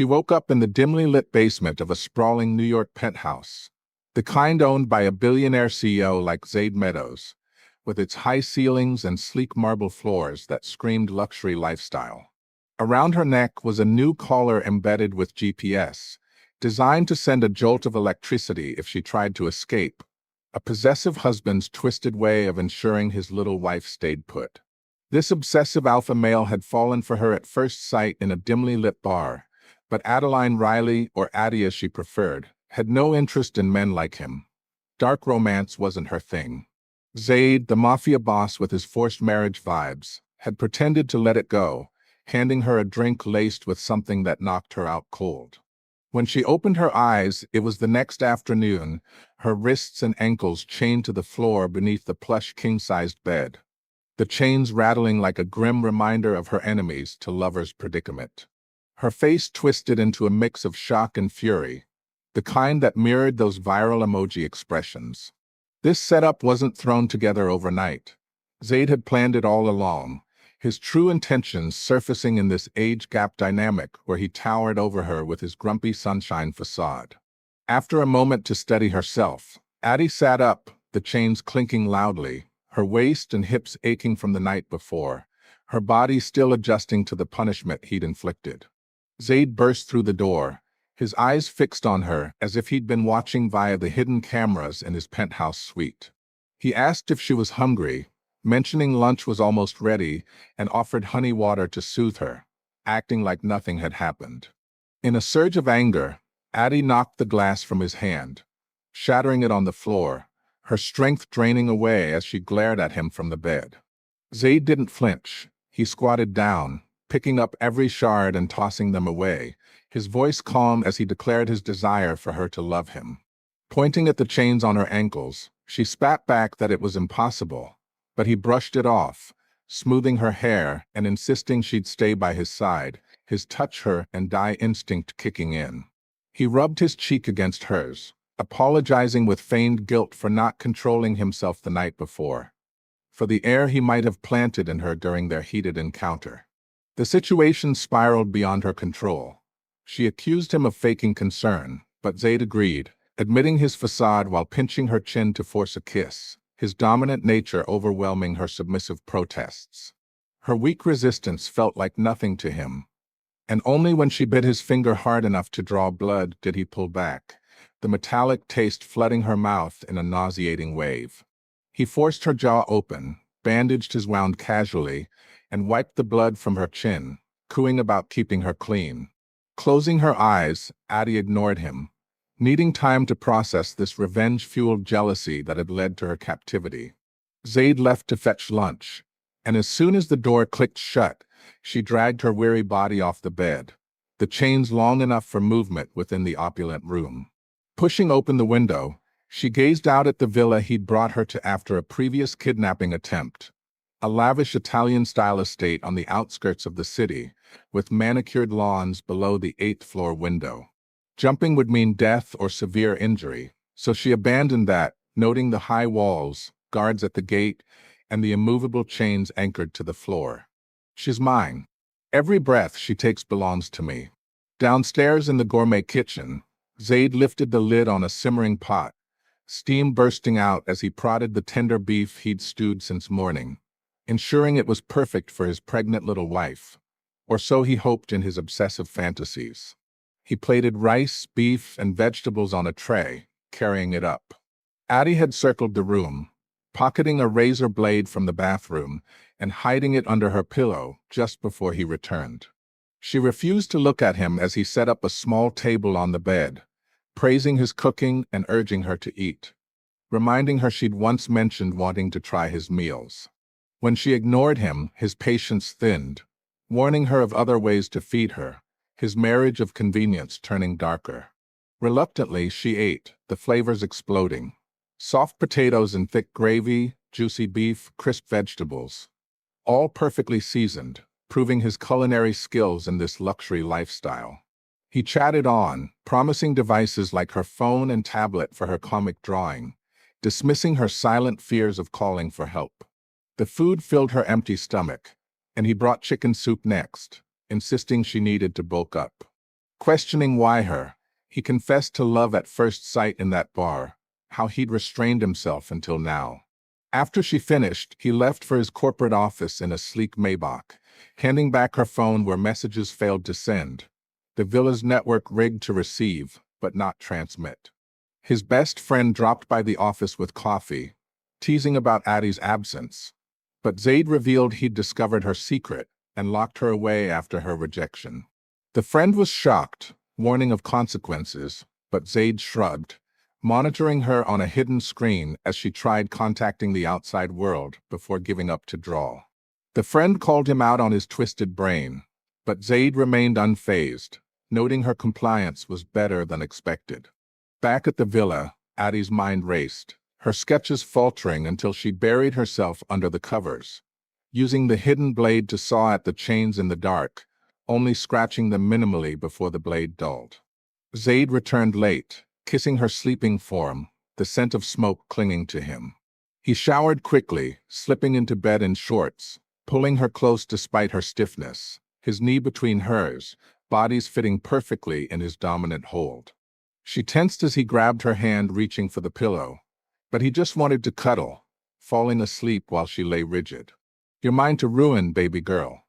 She woke up in the dimly lit basement of a sprawling New York penthouse, the kind owned by a billionaire CEO like Zade Meadows, with its high ceilings and sleek marble floors that screamed luxury lifestyle. Around her neck was a new collar embedded with GPS, designed to send a jolt of electricity if she tried to escape, a possessive husband's twisted way of ensuring his little wife stayed put. This obsessive alpha male had fallen for her at first sight in a dimly lit bar, but Adeline Riley, or Addie as she preferred, had no interest in men like him. Dark romance wasn't her thing. Zade, the Mafia boss with his forced marriage vibes, had pretended to let it go, handing her a drink laced with something that knocked her out cold. When she opened her eyes, it was the next afternoon, her wrists and ankles chained to the floor beneath the plush king-sized bed, the chains rattling like a grim reminder of her enemies to lover's predicament. Her face twisted into a mix of shock and fury, the kind that mirrored those viral emoji expressions. This setup wasn't thrown together overnight. Zade had planned it all along, his true intentions surfacing in this age gap dynamic where he towered over her with his grumpy sunshine facade. After a moment to steady herself, Addie sat up, the chains clinking loudly, her waist and hips aching from the night before, her body still adjusting to the punishment he'd inflicted. Zade burst through the door, his eyes fixed on her as if he'd been watching via the hidden cameras in his penthouse suite. He asked if she was hungry, mentioning lunch was almost ready, and offered honey water to soothe her, acting like nothing had happened. In a surge of anger, Addie knocked the glass from his hand, shattering it on the floor, her strength draining away as she glared at him from the bed. Zade didn't flinch. He squatted down, picking up every shard and tossing them away, his voice calm as he declared his desire for her to love him. Pointing at the chains on her ankles, she spat back that it was impossible, but he brushed it off, smoothing her hair and insisting she'd stay by his side, his touch her and die instinct kicking in. He rubbed his cheek against hers, apologizing with feigned guilt for not controlling himself the night before, for the air he might have planted in her during their heated encounter. The situation spiraled beyond her control. She accused him of faking concern, but Zade agreed, admitting his facade while pinching her chin to force a kiss, his dominant nature overwhelming her submissive protests. Her weak resistance felt like nothing to him, and only when she bit his finger hard enough to draw blood did he pull back, the metallic taste flooding her mouth in a nauseating wave. He forced her jaw open, bandaged his wound casually, and wiped the blood from her chin, cooing about keeping her clean. Closing her eyes, Addie ignored him, needing time to process this revenge-fueled jealousy that had led to her captivity. Zade left to fetch lunch, and as soon as the door clicked shut, she dragged her weary body off the bed, the chains long enough for movement within the opulent room. Pushing open the window, she gazed out at the villa he'd brought her to after a previous kidnapping attempt, a lavish Italian-style estate on the outskirts of the city, with manicured lawns below the 8th-floor window. Jumping would mean death or severe injury, so she abandoned that, noting the high walls, guards at the gate, and the immovable chains anchored to the floor. She's mine. Every breath she takes belongs to me. Downstairs in the gourmet kitchen, Zade lifted the lid on a simmering pot, steam bursting out as he prodded the tender beef he'd stewed since morning, ensuring it was perfect for his pregnant little wife, or so he hoped in his obsessive fantasies. He plated rice, beef, and vegetables on a tray, carrying it up. Addie had circled the room, pocketing a razor blade from the bathroom and hiding it under her pillow just before he returned. She refused to look at him as he set up a small table on the bed, praising his cooking and urging her to eat, reminding her she'd once mentioned wanting to try his meals. When she ignored him, his patience thinned, warning her of other ways to feed her, his marriage of convenience turning darker. Reluctantly, she ate, the flavors exploding. Soft potatoes and thick gravy, juicy beef, crisp vegetables, all perfectly seasoned, proving his culinary skills in this luxury lifestyle. He chatted on, promising devices like her phone and tablet for her comic drawing, dismissing her silent fears of calling for help. The food filled her empty stomach, and he brought chicken soup next, insisting she needed to bulk up. Questioning why her, he confessed to love at first sight in that bar, how he'd restrained himself until now. After she finished, he left for his corporate office in a sleek Maybach, handing back her phone where messages failed to send. The villa's network rigged to receive, but not transmit. His best friend dropped by the office with coffee, teasing about Addie's absence. But Zade revealed he'd discovered her secret and locked her away after her rejection. The friend was shocked, warning of consequences, but Zade shrugged, monitoring her on a hidden screen as she tried contacting the outside world before giving up to draw. The friend called him out on his twisted brain, but Zade remained unfazed, noting her compliance was better than expected. Back at the villa, Addie's mind raced, her sketches faltering until she buried herself under the covers, using the hidden blade to saw at the chains in the dark, only scratching them minimally before the blade dulled. Zade returned late, kissing her sleeping form, the scent of smoke clinging to him. He showered quickly, slipping into bed in shorts, pulling her close despite her stiffness, his knee between hers, bodies fitting perfectly in his dominant hold. She tensed as he grabbed her hand, reaching for the pillow, but he just wanted to cuddle, falling asleep while she lay rigid. "You're mine to ruin, baby girl.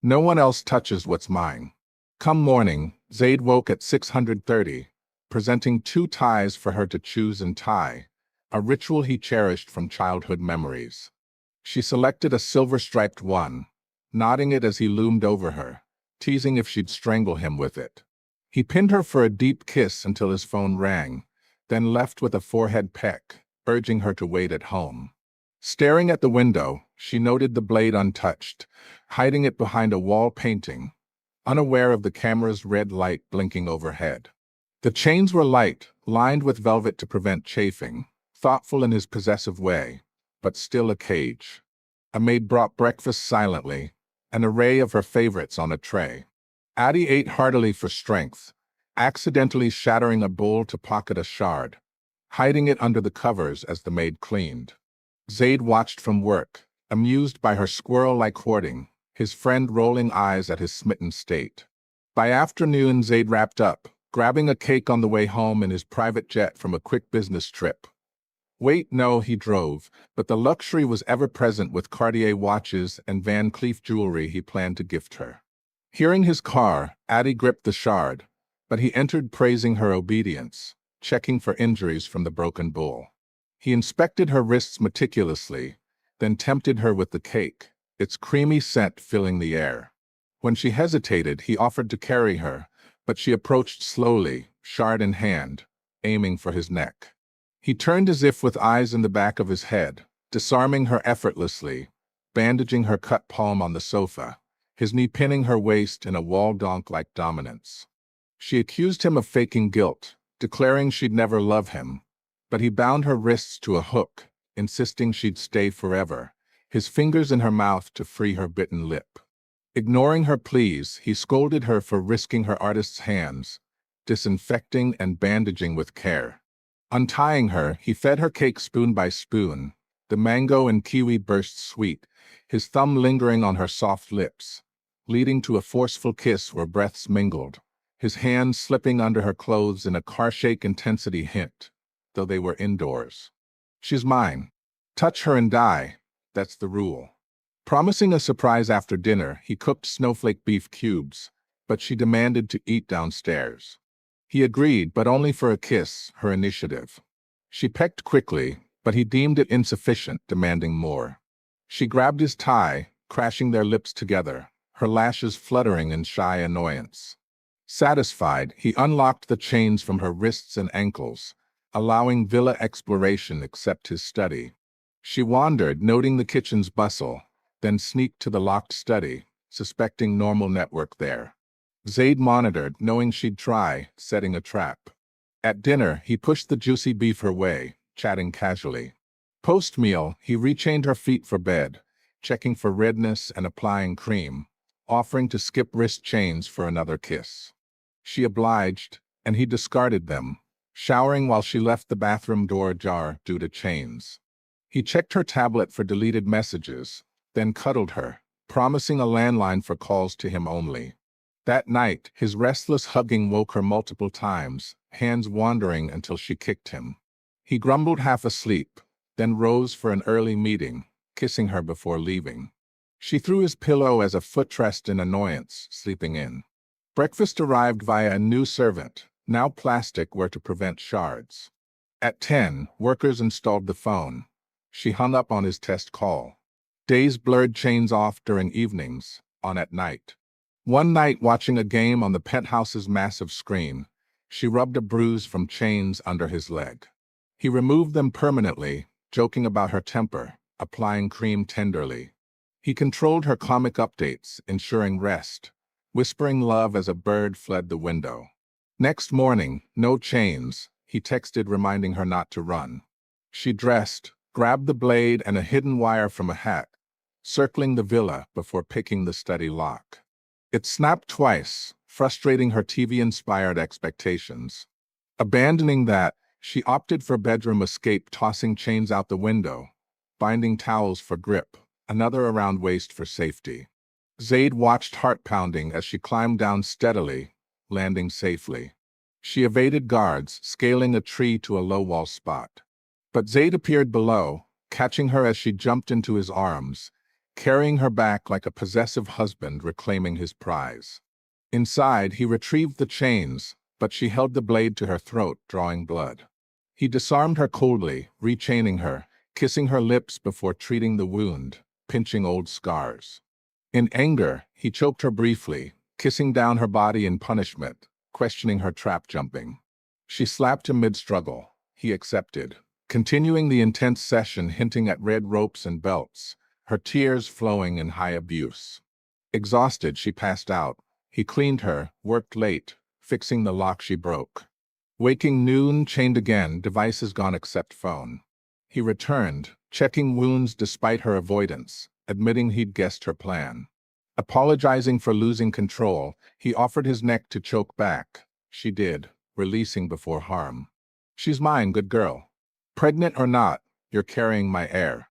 No one else touches what's mine." Come morning, Zade woke at 6:30, presenting 2 ties for her to choose and tie, a ritual he cherished from childhood memories. She selected a silver-striped one, nodding it as he loomed over her, teasing if she'd strangle him with it. He pinned her for a deep kiss until his phone rang, then left with a forehead peck, urging her to wait at home. Staring at the window, she noted the blade untouched, hiding it behind a wall painting, unaware of the camera's red light blinking overhead. The chains were light, lined with velvet to prevent chafing, thoughtful in his possessive way, but still a cage. A maid brought breakfast silently, an array of her favorites on a tray. Addie ate heartily for strength, accidentally shattering a bowl to pocket a shard, hiding it under the covers as the maid cleaned. Zade watched from work, amused by her squirrel-like hoarding, his friend rolling eyes at his smitten state. By afternoon, Zade wrapped up, grabbing a cake on the way home in his private jet from a quick business trip. Wait, no, he drove, but the luxury was ever present with Cartier watches and Van Cleef jewelry he planned to gift her. Hearing his car, Addie gripped the shard, but he entered praising her obedience, checking for injuries from the broken bull. He inspected her wrists meticulously, then tempted her with the cake, its creamy scent filling the air. When she hesitated, he offered to carry her, but she approached slowly, shard in hand, aiming for his neck. He turned as if with eyes in the back of his head, disarming her effortlessly, bandaging her cut palm on the sofa, his knee pinning her waist in a wall-donk-like dominance. She accused him of faking guilt, declaring she'd never love him, but he bound her wrists to a hook, insisting she'd stay forever, his fingers in her mouth to free her bitten lip. Ignoring her pleas, he scolded her for risking her artist's hands, disinfecting and bandaging with care. Untying her, he fed her cake spoon by spoon, the mango and kiwi burst sweet, his thumb lingering on her soft lips, leading to a forceful kiss where breaths mingled, his hands slipping under her clothes in a car-shake intensity hint, though they were indoors. "She's mine. Touch her and die. That's the rule." Promising a surprise after dinner, he cooked snowflake beef cubes, but she demanded to eat downstairs. He agreed, but only for a kiss, her initiative. She pecked quickly, but he deemed it insufficient, demanding more. She grabbed his tie, crashing their lips together, her lashes fluttering in shy annoyance. Satisfied, he unlocked the chains from her wrists and ankles, allowing villa exploration except his study. She wandered, noting the kitchen's bustle, then sneaked to the locked study, suspecting normal network there. Zade monitored, knowing she'd try, setting a trap. At dinner, he pushed the juicy beef her way, chatting casually. Post-meal, he rechained her feet for bed, checking for redness and applying cream, offering to skip wrist chains for another kiss. She obliged, and he discarded them, showering while she left the bathroom door ajar due to chains. He checked her tablet for deleted messages, then cuddled her, promising a landline for calls to him only. That night, his restless hugging woke her multiple times, hands wandering until she kicked him. He grumbled half asleep, then rose for an early meeting, kissing her before leaving. She threw his pillow as a footrest in annoyance, sleeping in. Breakfast arrived via a new servant. Now plastic were to prevent shards. At 10, workers installed the phone. She hung up on his test call. Days blurred chains off during evenings, on at night. One night, watching a game on the penthouse's massive screen, she rubbed a bruise from chains under his leg. He removed them permanently, joking about her temper, applying cream tenderly. He controlled her comic updates, ensuring rest, whispering love as a bird fled the window. Next morning, no chains, he texted reminding her not to run. She dressed, grabbed the blade and a hidden wire from a hat, circling the villa before picking the study lock. It snapped twice, frustrating her TV-inspired expectations. Abandoning that, she opted for bedroom escape, tossing chains out the window, binding towels for grip, another around waist for safety. Zade watched heart-pounding as she climbed down steadily, landing safely. She evaded guards, scaling a tree to a low-wall spot. But Zade appeared below, catching her as she jumped into his arms, carrying her back like a possessive husband reclaiming his prize. Inside, he retrieved the chains, but she held the blade to her throat, drawing blood. He disarmed her coldly, rechaining her, kissing her lips before treating the wound, pinching old scars. In anger, he choked her briefly, kissing down her body in punishment, questioning her trap jumping. She slapped him mid-struggle. He accepted, continuing the intense session, hinting at red ropes and belts, her tears flowing in high abuse. Exhausted, she passed out. He cleaned her, worked late, fixing the lock she broke. Waking noon, chained again, devices gone except phone. He returned, checking wounds despite her avoidance, admitting he'd guessed her plan. Apologizing for losing control, he offered his neck to choke back. She did, releasing before harm. "She's mine, good girl. Pregnant or not, you're carrying my heir."